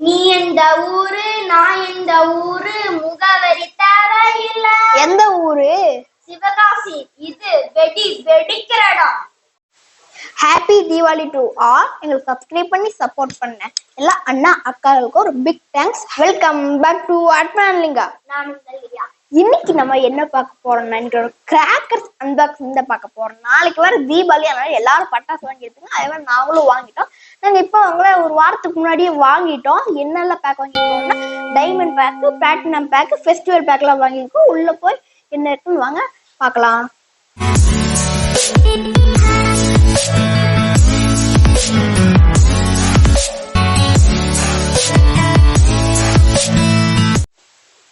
நீ எந்த ஊரு நான் எந்த ஊரு முகவரி தேவையில்ல. எந்த ஊரு? சிவகாசி. இது வெடி வெடிக்கிற இடம். Happy Deepavali to all. எங்களுக்கு சப்ஸ்கிரைப் பண்ணி சப்போர்ட் பண்ண எல்லா அண்ணா அக்காவுக்கும் ஒரு big thanks. Welcome back to அட்மன் லிங்கா. இன்னைக்கு நம்ம என்ன பார்க்க போறோம்னா இன்னைக்கு கிராக்கர்ஸ் அன்பாக்சிங் தான் பார்க்க போறோம். நாளைக்கு வர தீபாவளி, அதனால எல்லாரும் பட்டாசு வாங்கிருக்காங்க. அதே மாதிரி நாங்களும் வாங்கிட்டோம். நாங்க இப்போ அவங்கள ஒரு வாரத்துக்கு முன்னாடியே வாங்கிட்டோம். என்னெல்லாம் பேக் வாங்கிருக்கோம்னா diamond pack, platinum pack, festival பேக்லாம் வாங்கியிருக்கோம். உள்ள போய் என்ன இருக்குன்னு வாங்க பார்க்கலாம்.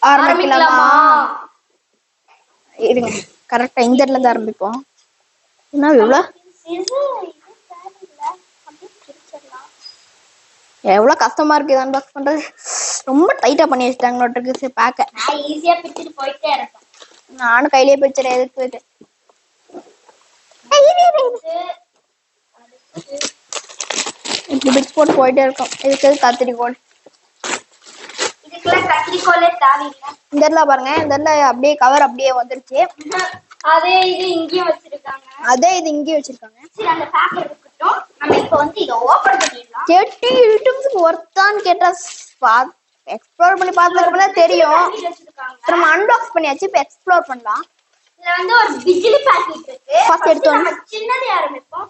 ஆரம்பிக்கலாமா? இருங்க, கரெக்டா இந்த இடத்துல இருந்து ஆரம்பிப்போம். என்ன எவ்வளவு எவ்வளவு கஷ்டமா இருக்கு இதை அன்பாக்ஸ் பண்றது. ரொம்ப டைட்டா பண்ணி வச்சுட்டாங்க பேக்க. ஈஸியா பிடிச்சிட்டு போயிட்டே இருக்கேன். நானும் கையிலேயே பிடிச்சிட்டேன். எதுக்கு போயிட்டு இப்படி பிடிச்சு போட்டு போயிட்டே இருக்கும். இதுக்கு கத்திரிக்கோள். கத்திரிக்கோளே தேவையில்லை. இந்த இடத்துல பாருங்க, இந்த இடத்துல அப்படியே கவர் அப்படியே வந்துருச்சு. அதே இது இங்கேயும் வச்சிருக்காங்க. சரி, அந்த பேக்கெட் இருக்கட்டும். நம்ம இப்போ வந்து இதை ஓபன் பண்ணிடலாம். 30 ஐட்டம்ஸ்க்கு ஒர்த்தான்னு கேட்டா எக்ஸ்ப்ளோர் பண்ணி பார்த்ததுக்கு தெரியும். நம்ம அன்பாக்ஸ் பண்ணியாச்சு, இப்போ எக்ஸ்ப்ளோர் பண்ணலாம். இதுல வந்து ஒரு பிஜிலி பாக்கெட் இருக்கு. ஃபர்ஸ்ட் எடுத்தோம் சின்னது ஆரம்பிப்போம்.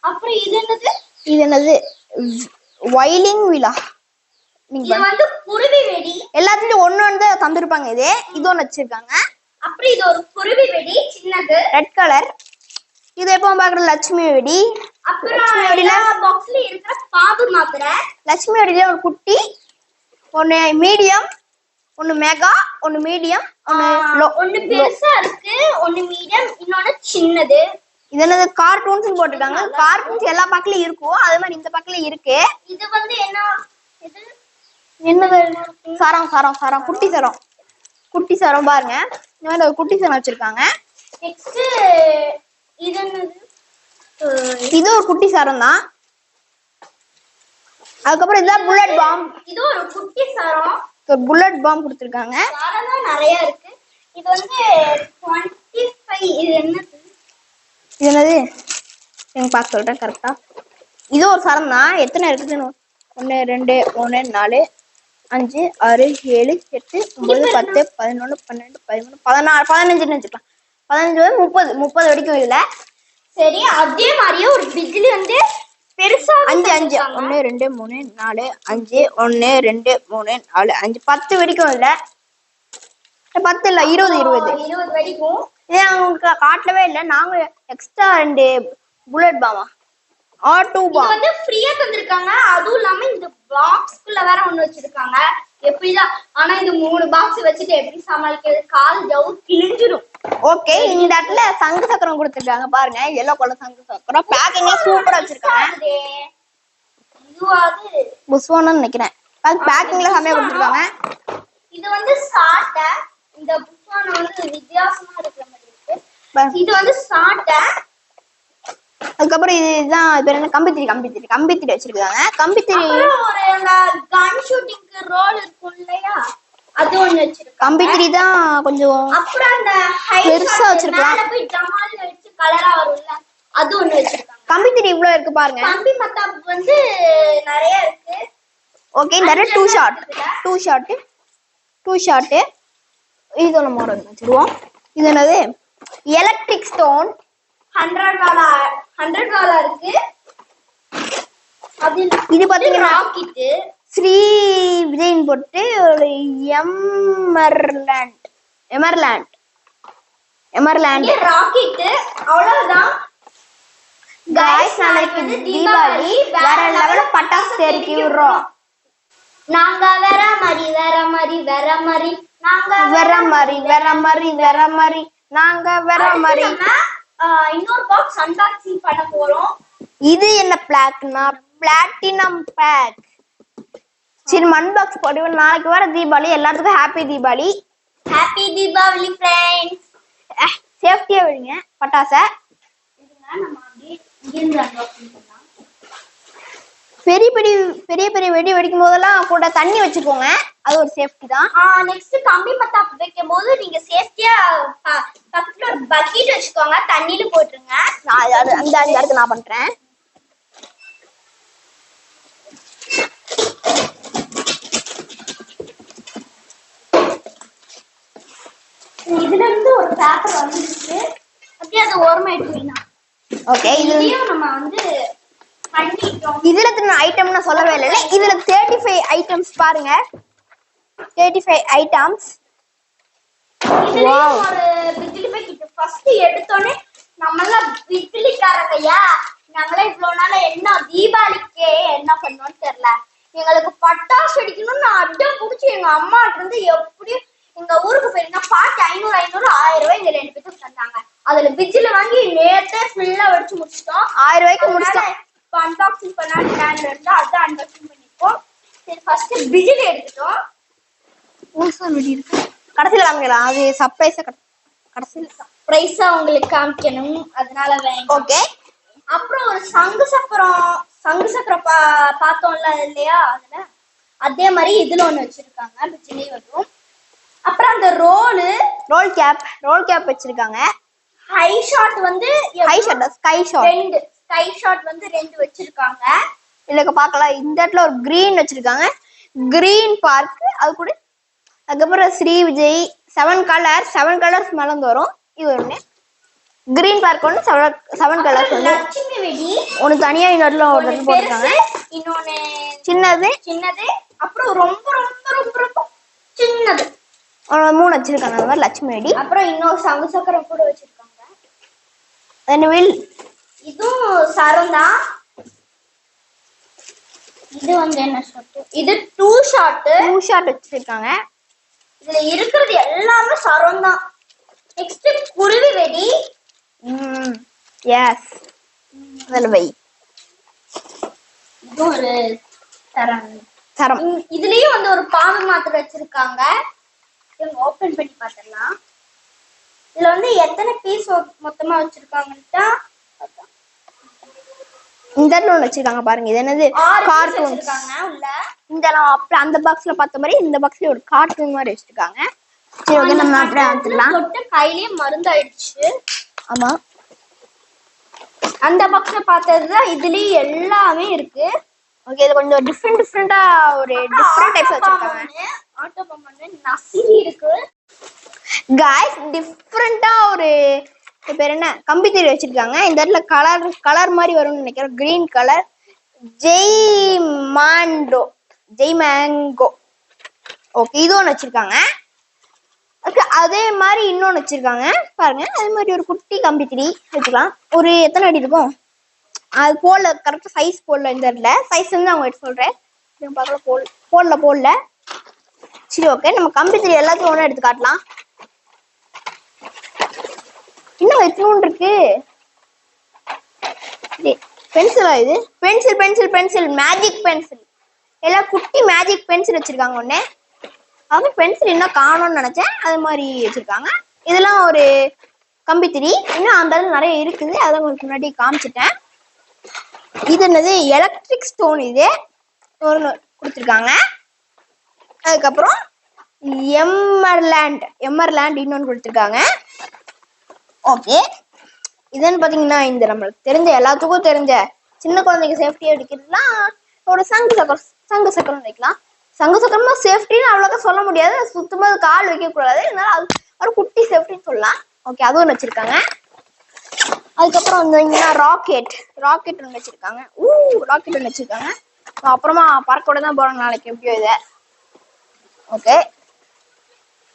அப்புறம் இது என்னது வைலிங் விலா. இது வந்து குருவி வெடி. எல்லாத்துலயும் ஒண்ணு தான் தந்திருப்பாங்க. இது ஒண்ணு வச்சிருக்காங்க. அப்புறம் இது ஒரு குருவி வெடி சின்னது ரெட் கலர். இது எப்பவும் பாக்குற லட்சுமி வெடி. அப்புறம் எல்லா பாக்ஸ்ல இருக்கிற பாம்பு மாத்திரை. லட்சுமி வெடியில ஒரு குட்டி, ஒன்னு மீடியம், ஒன்னு மெகா, ஒன்னு மீடியம், ஒன்னு பெருசா இருக்கு, ஒன்னு மீடியம், இன்னொன்னு சின்னது. இது என்னது கார்ட்டூன்ஸ் போட்டுருக்காங்க. கார்ட்டூன்ஸ் எல்லா பக்கலயும் இருக்கும், அதே மாதிரி இந்த பக்கலயும் இருக்கு. இது வந்து என்னது சரம் சரம் சரம் குட்டி சரம். குட்டி சரம் பாருங்க, இந்த மாதிரி ஒரு குட்டி சரம் வச்சிருக்காங்க. நெக்ஸ்ட் இது என்னது? இது ஒரு குட்டி சரம் தான். அதுக்கப்புறம் இதுதான் புல்லட் பாம். இது ஒரு குட்டி சரம். புல்லட் பாம் கொடுத்திருக்காங்க. சரம் தான் நிறைய இருக்கு. இது வந்து 25. இது என்னது? இது என்னது எனக்கு பார்க்க சொல்றேன் கரெக்டா. இது ஒரு சரம் தான். எத்தனை இருக்குதுன்னு 1 2 3 4 5 6 7 8 9 10 11 12 13 14 15 வச்சுக்கலாம். 15 30 வரைக்கும் இல்ல. சரி, அதே மாதிரியே ஒரு பிஜிலி வந்து பெருசா 5 5 1 2 3 4 5 1 2 3 4 5 10 வரைக்கும் இல்ல. 10 இல்ல 20 வரைக்கும். ஏன் உங்களுக்கு காட்டவே இல்லை. நாங்க extra 2 bullet Bama R2 bomb வந்து ஃப்ரீயா தந்திருக்காங்க. அதுவும் இல்லாம இந்த பாக்ஸ்க்குள்ள வேற ஒண்ணு வச்சிருக்காங்க. எப்படிதான் ஆனா இந்த 3 பாக்ஸ் வச்சுட்டு எப்படி சமாளிக்கிறது? கால் ஜவு கிழிஞ்சிடும். ஓகே, இந்த இடத்துல சங்கு சக்கரம் கொடுத்துருக்காங்க பாருங்க. எல்லோ கலர் சங்கு சக்கரம். பேக்கிங் சூப்பரா வச்சிருக்காங்க. இதுவாது புஸ்வானன்னு நினைக்கிறேன். பேக்கிங்ல செமையா கொடுத்துருக்காங்க. இது வந்து சாட்டை. இந்த புஸ்வான வந்து வித்தியாசமா இருக்கிற மாதிரி இருக்கு. இது வந்து சாட்டை. அதுக்கப்புறம் இதுதான் பேர் என்ன, கம்பித்திரி வச்சிருக்காங்க. கம்பித்திரி ஒரு கன் ஷூட்டிங்க்கு ரோல் இருக்கும் இல்லையா, அது ஒண்ணு வச்சிருக்காங்க. கம்பித்திரி தான் கொஞ்சம் அப்புறம் அந்த பெருசா வச்சிருக்காங்க. மேல போய் டமால்ல வச்சு கலரா வரும்ல, அது ஒண்ணு வச்சிருக்காங்க. கம்பித்திரி இவ்வளவு இருக்கு பாருங்க. கம்பி மத்தாப்பு வந்து நிறைய இருக்கு. ஓகே, இந்த 2 ஷாட். இது ஒண்ணு மாடல் வச்சிருவோம். இது என்னது எலக்ட்ரிக் ஸ்டோன். 100 டாலர் இருக்கு. இது பாத்தீங்கன்னா ராக்கெட் ஸ்ரீ விஜயின் போட்டு ஒரு எமர்லாண்ட் ராக்கெட். அவ்வளவுதான் गाइस. நாளைக்கு தீபாவளி, வேற லெவல்ல பட்டாசு தெறிக்கி விடுறோம். நாங்க வேற மாதிரி நாங்க வேற மாதிரி இன்னொரு பாக்ஸ் அன்பாக்சிங் பண்ண போறோம். இது என்ன பிளாக்னா பிளாட்டினம் பேக். சரி, அன்பாக்ஸ் பண்ணுவோம். நாளைக்கு வர தீபாவளி, எல்லாத்துக்கும் ஹாப்பி தீபாவளி. ஃப்ரெண்ட்ஸ். சேஃப்டியா விடுங்க பட்டாசை. நம்ம அப்படியே இங்கிருந்து அன்பாக்சிங் பண்ணலாம். பெரிய பெரிய பெரிய பெரிய வெடி வெடிக்கும் போதெல்லாம் கூட தண்ணி வச்சுக்கோங்க, அது ஒரு சேஃப்டி தான். நெக்ஸ்ட் கம்பி மத்தாப்பு வைக்கும் போது நீங்க சேஃப்டியா பக்கத்துல ஒரு பக்கெட் வச்சுக்கோங்க, தண்ணியில போட்டுருங்க. நான் அந்த இடத்துல நான் பண்றேன். இதுல இருந்து ஒரு பேப்பர் வந்துருக்கு, அப்படியே அது ஓரமா எடுத்துக்கலாம். ஓகே, இதையும் நம்ம வந்து பண்ணிட்டோம். இதுல எத்தனை ஐட்டம்னு சொல்லவே இல்லை. இதுல 35 ஐட்டம்ஸ் பாருங்க, 35 ஐட்டம்ஸ். இதுலயும் ஒரு பிஜிலி பாக்கெட் ஃபர்ஸ்ட் எடுத்தோனே நம்மளாம் பிஜிலிக்காரங்கயா, நாங்களே இவ்வளவு நாள் என்ன தீபாவளிக்கே என்ன பண்ணோம்னு தெரியல, எங்களுக்கு பட்டாசு அடிக்கணும்னு அடம் புடிச்சு எங்க அம்மாட்ட இருந்து எப்படியும் எங்க ஊருக்கு போயிருந்தா பாட்டி 500 1000 ரூபாய் எங்க 2 பேருக்கு தந்தாங்க. அதுல பிஜில வாங்கி நேத்தே ஃபுல்லா வெடிச்சு முடிச்சிட்டோம். 1000 ரூபாய்க்கு முடிச்சிட்டோம். அன்பாக்சிங் பண்ணா பிராண்ட்ல இருந்தா அதான் அன்பாக்சிங் பண்ணிப்போம். சரி ஃபர்ஸ்ட் பிஜில எடுத்துட்டோம். கடைசியில வாங்கலாம், அது சர்ப்ரைஸா கடைசியில சர்ப்ரைஸா உங்களுக்கு காமிக்கணும், அதனால வேணும். ஓகே, அப்புறம் ஒரு சங்கு சக்கரம் பார்த்தோம்ல இல்லையா, அதுல அதே மாதிரி இதுல ஒண்ணு வச்சிருக்காங்க, பிஜிலி வரும். அப்புறம் அந்த ரோல் கேப் வச்சிருக்காங்க. ஹை ஷாட் வந்து ஸ்கை ஷாட் வந்து 2 வச்சிருக்காங்க. இல்ல பார்க்கலாம், இந்த இடத்துல ஒரு கிரீன் வச்சிருக்காங்க, கிரீன் பார்க். அது கூட அதுக்கப்புறம் ஸ்ரீ விஜய் 7 கலர்ஸ் மலர்ந்து வரும். இது ஒண்ணு கிரீன் பார்க், ஒண்ணு 7 கலர்ஸ் ஒண்ணு. லட்சுமி வெடி ஒண்ணு தனியா இன்னொரு போட்டுருக்காங்க, இன்னொன்னு சின்னது. அப்புறம் ரொம்ப ரொம்ப ரொம்ப ரொம்ப சின்னது 3 வச்சிருக்காங்க. அந்த மாதிரி லட்சுமி வெடி. அப்புறம் இன்னொரு சங்கு சக்கரம் கூட வச்சிருக்காங்க. இதுவும் சரம் தான். இது வந்து என்ன ஷாட், இது 2 ஷாட் வச்சிருக்காங்க. இதுல இருக்கிறது எல்லாமே சரம் தான். நெக்ஸ்ட் குருவி வெடி. எஸ், அதுல வை. இது ஒரு சரம். இதுலயும் வந்து ஒரு பாம்பு மாத்திரை வச்சிருக்காங்க. இவங்க ஓபன் பண்ணி பார்த்தலாம். இதுல வந்து எத்தனை பீஸ் மொத்தமா வச்சிருக்காங்கன்னு இந்த இடத்துல வச்சிருக்காங்க பாருங்க. இது என்னது, கார்ட்டூன் வச்சிருக்காங்க உள்ள. இந்த அந்த பாக்ஸ்ல பார்த்த மாதிரி இந்த பாக்ஸ்ல ஒரு கார்ட்டூன் மாதிரி வச்சிருக்காங்க. சரி ஓகே, நம்ம அப்படியே வந்துடலாம். தொட்டு கையிலே மருந்து ஆயிடுச்சு. ஆமா, அந்த பாக்ஸ்ல பார்த்ததுதான் இதுலயே எல்லாமே இருக்கு. ஓகே, இது கொஞ்சம் டிஃபரெண்டா ஒரு டிஃபரெண்ட் டைப்ஸ் வச்சிருக்காங்க. ஆட்டோ பம்பன் நசிலி இருக்கு. गाइस டிஃபரெண்டா ஒரு பேர் என்ன கம்பி திரி வச்சிருக்காங்க. இந்த இடத்துல கலர் மாதிரி வரும்னு நினைக்கிறேன், green colour. Jai mango. Okay, இது ஒன்று வச்சிருக்காங்க. அதே மாதிரி இன்னொன்னு வச்சிருக்காங்க பாருங்க. அதே மாதிரி ஒரு குட்டி கம்பி திரி வச்சுக்கலாம். ஒரு எத்தனை அடி இருக்கும் அது போடல, கரெக்டா சைஸ் போடல. இந்த இடத்துல சைஸ் வந்து அவங்க எடுத்து சொல்றேன், போடல. சரி ஓகே, நம்ம கம்பி திரி எல்லாத்தையும் ஒண்ணு எடுத்து காட்டலாம். இன்னும் எத்தனை இருக்கு. பென்சிலா இது? Pencil magic pencil. எல்லாம் குட்டி மேஜிக் பென்சில் வச்சிருக்காங்க ஒண்ணு. அவங்க பென்சில் இன்னும் காணும்னு நினைச்சேன், அது மாதிரி வச்சிருக்காங்க. இதெல்லாம் ஒரு கம்பி திரி. இன்னும் அந்த அளவு நிறைய இருக்குது, அதை உங்களுக்கு முன்னாடி காமிச்சிட்டேன். இது என்னது, எலக்ட்ரிக் ஸ்டோன். இது ஒரு கொடுத்துருக்காங்க. அதுக்கப்புறம் எம்மர்லேண்ட் இன்னொன்று கொடுத்துருக்காங்க. ஓகே, இதுன்னு பாத்தீங்கன்னா இந்த நம்மளுக்கு தெரிஞ்ச எல்லாத்துக்கும் தெரிஞ்ச சின்ன குழந்தைங்க சேஃப்டியா அடிக்கிறதுலாம் ஒரு சங்கு சக்கரம் வைக்கலாம். சங்கு சக்கரமா சேஃப்டின்னு அவ்வளோக்கா சொல்ல முடியாது, சுத்தமா கால் வைக்க கூடாது, அதனால அது ஒரு குட்டி சேஃப்டின்னு சொல்லலாம். ஓகே, அதுவும் வச்சிருக்காங்க. அதுக்கப்புறம் வந்தீங்கன்னா ராக்கெட் ஒன்று வச்சிருக்காங்க. ராக்கெட் ஒன்று வச்சிருக்காங்க. அப்புறமா பறக்கோட தான் போறாங்க நாளைக்கு எப்படியோ இதை. ஓகே,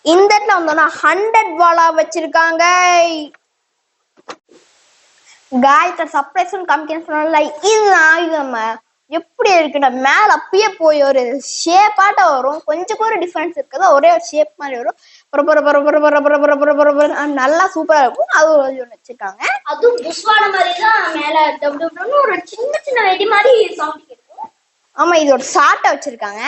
இந்த இடத்துல வந்தோம்னா 100 வாலா வச்சிருக்காங்க. காய்த்த சர்ப்ரைஸ் காமிக்கணும்னு சொன்னால இதுதான். இது நம்ம எப்படி இருக்குன்னா மேல அப்பயே போய் ஒரு ஷேப்பாட்ட வரும், கொஞ்சம் கூட டிஃபரன்ஸ் இருக்குது, ஒரே ஒரு ஷேப் மாதிரி வரும். நல்லா சூப்பரா இருக்கும். அது ஒன்று வச்சிருக்காங்க. அதுவும் புஷ்வான மாதிரி தான் மேல ஒரு சின்ன வெடி மாதிரி சவுண்ட் கேட்கும். ஆமா, இது ஒரு சாட்டை வச்சிருக்காங்க.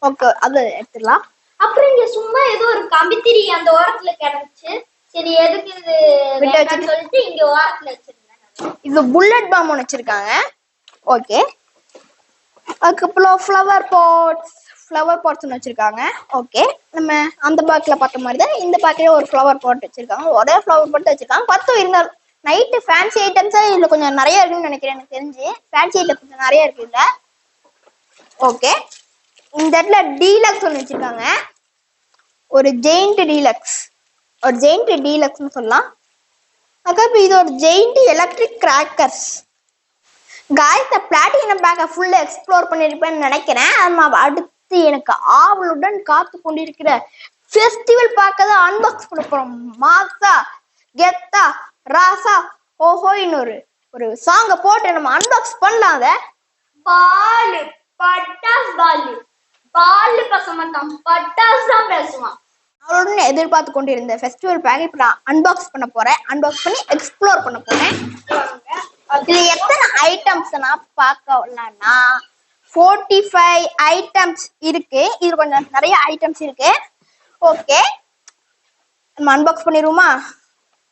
ஓகே, அது எடுத்துடலாம். அப்புறம் இங்க சும்மா ஏதோ ஒரு கம்பித்திரி அந்த ஓரத்துல கிடந்துச்சு. சரி, எதுக்கு இது சொல்லிட்டு இங்க ஓரத்துல வச்சிருந்தேன். இது புல்லட் பாம் ஒன்று வச்சிருக்காங்க. ஓகே, அதுக்கப்புறம் ஃப்ளவர் பாட்ஸ் வச்சிருக்காங்க. ஓகே, நம்ம அந்த பாக்ல பார்த்த மாதிரி தான் இந்த பாக்லயே ஒரு ஃப்ளவர் பாட் வச்சிருக்காங்க. ஒரே ஃப்ளவர் பாட் வச்சிருக்காங்க. 10 இருந்தாலும் நைட்டு ஃபேன்சி ஐட்டம்ஸா இதுல கொஞ்சம் நிறைய இருக்குன்னு நினைக்கிறேன். எனக்கு தெரிஞ்சு ஃபேன்சி ஐட்டம் கொஞ்சம் நிறைய இருக்கு இதுல. ஓகே, இந்த இடத்துல டீலக்ஸ் ஒன்று வச்சிருக்காங்க. ஒரு ஜெயிண்ட் டீலக்ஸ்னு சொல்லலாம். அதுக்கப்புறம் இது ஒரு ஜெயிண்ட் எலக்ட்ரிக் கிராக்கர்ஸ். காய்ஸ், இந்த பிளாட்டினம் பேக்கை ஃபுல்லா எக்ஸ்ப்ளோர் பண்ணிருப்பேன்னு நினைக்கிறேன். அடுத்து எனக்கு ஆவலுடன் காத்து கொண்டிருக்கிற ஃபெஸ்டிவல் பேக்கை தான் அன்பாக்ஸ் பண்ண போறோம். மாசா கெத்தா ராசா ஓஹோ இன்னொரு சாங்கை போட்டு நம்ம அன்பாக்ஸ் பண்ணலாம். அத பாலு பட்டாஸ் பாலு பேச மாட்டான், பட்டாஸ் தான் பேசுவான். அவளுடன் எதிர்பார்த்து கொண்டிருந்த ஃபெஸ்டிவல் பேக் இப்ப நான் அன்பாக்ஸ் பண்ண போறேன். அன்பாக்ஸ் பண்ணி எக்ஸ்ப்ளோர் பண்ண போறேன். இதுல எத்தனை ஐட்டம்ஸ் நான் பார்க்கலாம்னா 45 ஐட்டம்ஸ் இருக்கு. இது கொஞ்சம் நிறைய ஐட்டம்ஸ் இருக்கு. ஓகே, நம்ம அன்பாக்ஸ் பண்ணிடுவோமா?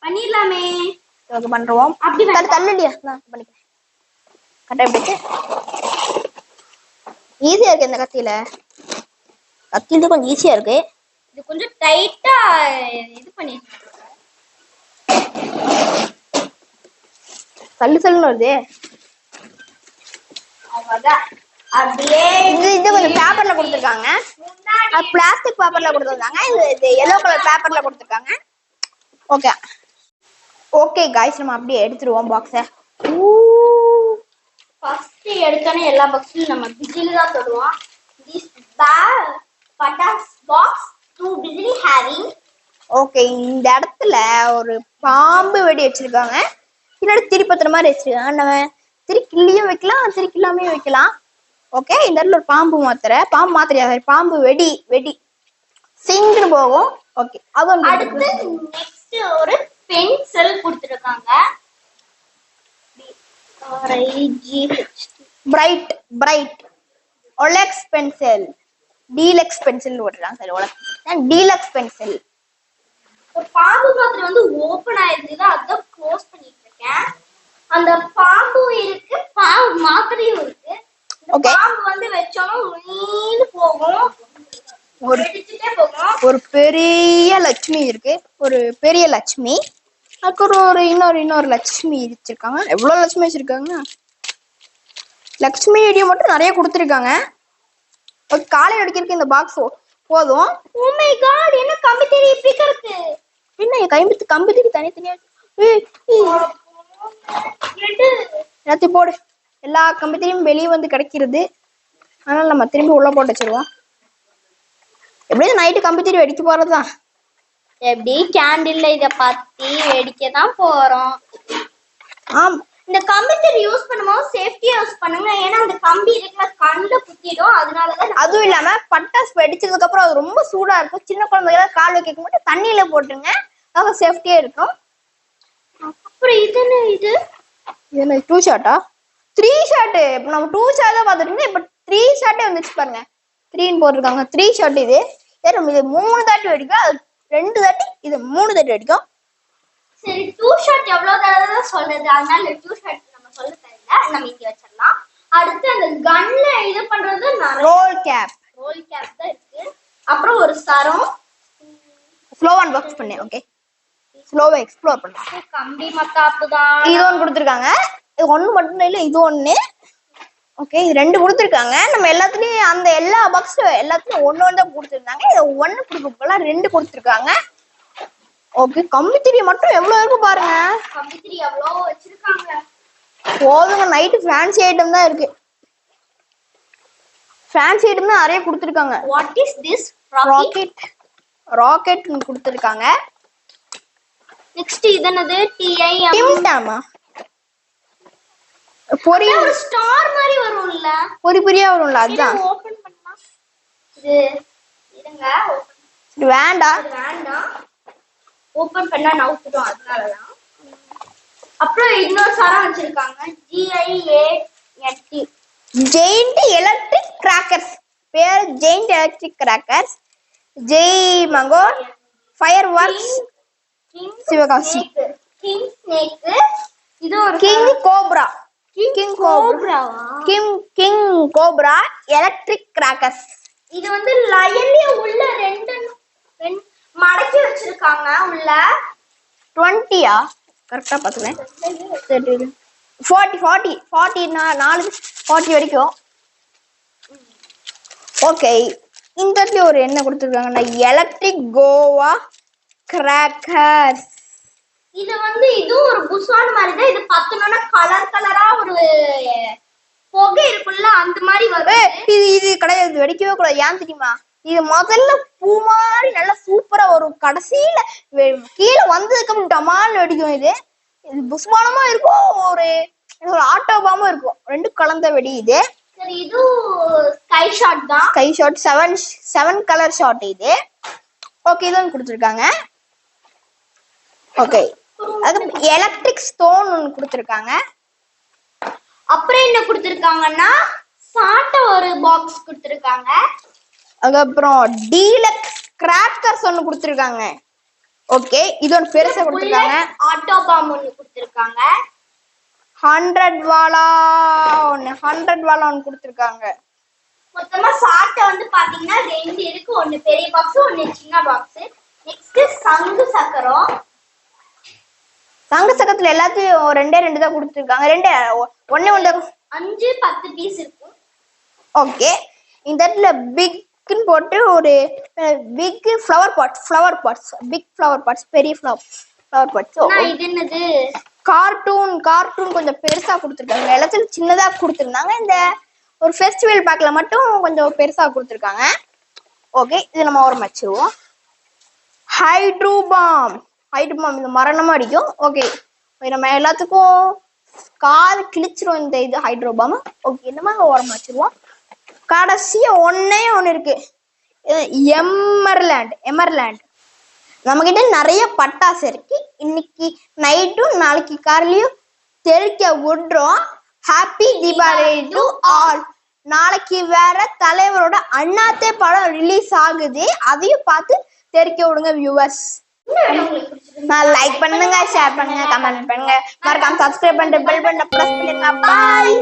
பண்ணிடலாமே. ஓகே, பண்றோம். அப்படி தள்ளுடியா நான் பண்ணிக்கிறேன். கரெக்டா இப்படி ஈஸியா இருக்கு. இந்த கத்தியில கொஞ்சம் ஈஸியா இருக்கு. இது கொஞ்சம் டைட்டா இது பண்ணி சல்லுன்னு வருது. அப்படியே இது கொஞ்சம் பேப்பர்ல கொடுத்துருக்காங்க. அது பிளாஸ்டிக் பேப்பர்ல கொடுத்துருக்காங்க. இது எல்லோ கலர் பேப்பர்ல கொடுத்துருக்காங்க. ஓகே ஓகே காய்ஸ், நம்ம அப்படியே எடுத்துருவோம் பாக்ஸை. ஃபர்ஸ்ட் எடுத்தோன்னே எல்லா பாக்ஸ்லயும் நம்ம பிஜிலி தான் சொல்லுவோம். This pattas box two bijili having. Okay, இந்த இடத்துல ஒரு பாம்பு வெடி வச்சிருக்காங்க. பின்னாடி திருப்பத்துற மாதிரி வச்சிருக்காங்க. நம்ம திருக்கிள்ளியும் வைக்கலாம், திருக்கில்லாமே வைக்கலாம். ஓகே, இந்த இடத்துல ஒரு பாம்பு மாத்திரையா பாம்பு வெடி சிங்கு போகும். ஓகே, அது அடுத்து நெக்ஸ்ட் ஒரு பென்சில் கொடுத்துருக்காங்க. பிரைட் ஒலெக்ஸ் பென்சில், டீலக்ஸ் பென்சில் போட்டுருக்காங்க. சரி, ஒலெக்ஸ் டீலக்ஸ் பென்சில். ஒரு பாம்பு மாத்திரை வந்து ஓபன் ஆயிருக்குது, அதான் க்ளோஸ் பண்ணிட்டு இருக்கேன். அந்த பாம்பு இருக்கு, பாம்பு மாத்திரையும் இருக்கு. பாம்பு வந்து வச்சாலும் போகும், ஒரு பெரிய லட்சுமி இருக்கு. ஒரு பெரிய லட்சுமி, அதுக்கு ஒரு இன்னொரு லட்சுமி வச்சிருக்காங்க. எவ்வளவு லட்சுமி வச்சிருக்காங்க? லட்சுமி வீடியோ மட்டும் நிறைய கொடுத்துருக்காங்க. காலையில் அடிக்கிறதுக்கு இந்த பாக்ஸ் போதும். ஓ மை காட், என்ன கம்பி தெரி இப்படி இருக்கு? என்ன கம்பி தெரி தனித்தனியா எல்லாத்தையும் போடு. எல்லா கம்பி தெரியும் வெளியே வந்து கிடைக்கிறது. அதனால நம்ம திரும்பி உள்ள போட்டு வச்சிருவோம். எப்படியும் நைட்டு கம்பி தெரி வெடிக்க போறதுதான். எப்படி கேண்டில்ல இத பத்தி வெடிக்கதான் போறோம். ஆம், இந்த கம்பி தெரி யூஸ் பண்ணும்போது சேஃப்டியா யூஸ் பண்ணுங்க. ஏன்னா அந்த கம்பி இருக்கிற கண்ணுல குத்திடும். அதனாலதான். அதுவும் இல்லாம பட்டாசு வெடிச்சதுக்கு அப்புறம் அது ரொம்ப சூடா இருக்கும். சின்ன குழந்தைங்க கால் வைக்க மட்டும் தண்ணியில போட்டுருங்க, அது சேஃப்டியா இருக்கும். அப்புறம் இது என்ன 2 ஷாட்டா 3 ஷாட்? நம்ம 2 ஷாட் தான் பார்த்துட்டு இருந்தோம். இப்ப 3 ஷாட்டே வந்துச்சு பாருங்க. 3ன்னு போட்டிருக்காங்க. 3 ஷாட். இது 3 தாட்டி வெடிக்கும், அது 2 தாட்டி, இது 3 தாட்டி வெடிக்கும். சரி, 2 ஷாட் எவ்வளவு தடவை சொல்றது, அதனால 2 ஷாட் நம்ம சொல்ல தேவையில்ல, நம்ம இங்க வச்சிடலாம். அடுத்து அந்த கன்ல இது பண்றது ரோல் கேப் தான் இருக்கு. அப்புறம் ஒரு சரம். ஸ்லோவா அன்பாக்ஸ் பண்ணேன். ஓகே, ஸ்லோவா எக்ஸ்ப்ளோர் பண்ணலாம். கம்பி மத்தாப்பு தான். இது ஒன்று கொடுத்துருக்காங்க. இது ஒன்று மட்டும் இல்லை, இது ஒன்று. ஓகே, இது 2 கொடுத்துருக்காங்க. நம்ம எல்லாத்துலயும் அந்த எல்லா பாக்ஸ்ல எல்லாத்துலயும் ஒன்று தான் கொடுத்துருந்தாங்க. இதை 1 கொடுக்கலாம், 2 கொடுத்துருக்காங்க. ஓகே, கம்பி திரி மட்டும் எவ்வளவு இருக்கு பாருங்க. கம்பி திரி எவ்வளவு வச்சிருக்காங்க. போதுங்க, நைட்டு ஃபேன்சி ஐட்டம் தான் இருக்கு. ஃபேன்சி ஐட்டம் தான் நிறைய கொடுத்துருக்காங்க. What is this? ராக்கெட் கொடுத்துருக்காங்க. நெக்ஸ்ட் இது என்னது? டிம்டாமா பொரி, ஒரு ஸ்டார் மாதிரி வரும்ல, பொரியா வரும்ல, அதுதான். ஓபன் பண்ணலாம். இது இருங்க, வேண்டாம், ஓபன் பண்ணா நவுத்துடும், அதனாலதான். அப்புறம் இன்னொரு சரம் வச்சிருக்காங்க. Giant electric crackers. பேர் giant electric crackers. Jai mango fireworks Sivakasi. King snake. இது ஒரு king cobra. King cobra king cobra electric crackers. இது வந்து லயன்லயே உள்ள ரெண்டு மடக்கி வச்சிருக்காங்க உள்ள. 20யா கரெக்டா பாத்துறேன். 40 வரைக்கும். ஓகே, இந்த இடத்துல ஒரு என்ன கொடுத்துருக்காங்கன்னா எலக்ட்ரிக் கோவா கிராக்கர்ஸ். இது வந்து இதுவும் ஒரு புஸ்வான் மாதிரி தான். இது பத்தணும்னா கலர் கலரா ஒரு புகை இருக்குல்ல அந்த மாதிரி வரும். இது கிடையாது, வெடிக்கவே கூடாது. ஏன் தெரியுமா? இது முதல்ல பூ மாதிரி நல்லா சூப்பரா வரும், கடைசியில கீழே வந்ததுக்கு டமால் வெடிக்கும். இது புஸ்மானமா இருக்கும், ஒரு ஆட்டோ பாமும் இருக்கும், ரெண்டு கலந்த வெடி இது. சரி, இது ஸ்கை ஷாட் தான். ஸ்கை ஷாட் 7 கலர் ஷாட் இது. ஓகே, இதுவும் கொடுத்துருக்காங்க. ஓகே, அது எலக்ட்ரிக் ஸ்டோன் ஒன்று கொடுத்துருக்காங்க. அப்புறம் என்ன கொடுத்துருக்காங்கன்னா சாட்ட ஒரு பாக்ஸ் கொடுத்துருக்காங்க. அதுக்கப்புறம் டீலக்ஸ் கிராக்கர்ஸ் ஒன்று கொடுத்துருக்காங்க. ஓகே, இது ஒன்று பெருசா கொடுத்துருக்காங்க. ஆட்டோ பாம் ஒன்று கொடுத்துருக்காங்க. 100 வாலா ஒன்று கொடுத்துருக்காங்க. மொத்தமா சாட்டை வந்து பாத்தீங்கன்னா 2 இருக்கு. ஒன்னு பெரிய பாக்ஸ், ஒன்னு சின்ன பாக்ஸ். நெக்ஸ்ட் சங்கு சக்கரம். சங்கு சக்கரத்துல எல்லாத்தையும் 2 தான் கொடுத்துருக்காங்க. 1 5 10 பீஸ் இருக்கும். ஓகே, இந்த இடத்துல பிக்னு போட்டு ஒரு big flower pots big flower pots, பெரிய ஃப்ளவர் பாட்ஸ். இது என்னது? கார்ட்டூன் கொஞ்சம் பெருசா கொடுத்துருக்காங்க. எல்லாத்தையும் சின்னதா கொடுத்துருந்தாங்க. இந்த ஒரு ஃபெஸ்டிவல் பேக்ல மட்டும் கொஞ்சம் பெருசா கொடுத்துருக்காங்க. ஓகே, இது நம்ம ஒரு வச்சுருவோம். ஹைட்ரோ பாம் இந்த மரணமா அடிக்கும். ஓகே, நம்ம எல்லாத்துக்கும் காது கிழிச்சிரும் இந்த இது ஹைட்ரோ பாம். ஓகே, இந்த மாதிரி ஓரமா வச்சிருவோம். கடைசியா ஒண்ணு இருக்கு, எமர்லாண்ட். நம்ம கிட்ட நிறைய பட்டாசு இருக்கு. இன்னைக்கு நைட்டும் நாளைக்கு காலையிலயும் தெளிக்க விடுறோம். Happy Deepavali to all. நாளைக்கு வேற தலைவரோட அண்ணாத்தே படம் ரிலீஸ் ஆகுது, அதையும் பார்த்து தெரிக்க விடுங்க வியூவர்ஸ். லைக் பண்ணுங்க, ஷேர் பண்ணுங்க, கமெண்ட் பண்ணுங்க, மறக்காம சப்ஸ்கிரைப் பண்ணிட்டு பெல் பட்டனை பிரஸ் பண்ணிருங்க. பாய்.